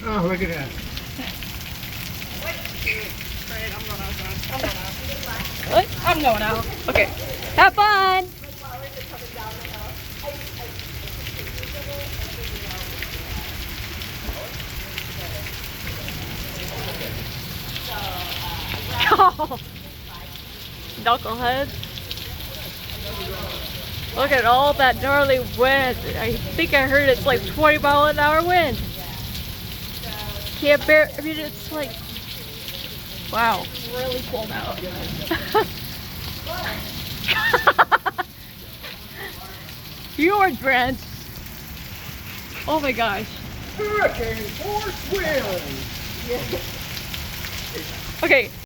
Oh, look at that. What? I'm going out. Okay. Have fun. Oh, knucklehead. Look at all that gnarly wind. I think I heard it's like 20-mile-an-hour wind. Can't bear. I mean, it's like, wow, really cold out. You are drenched. Oh my gosh. Hurricane force winds. Okay.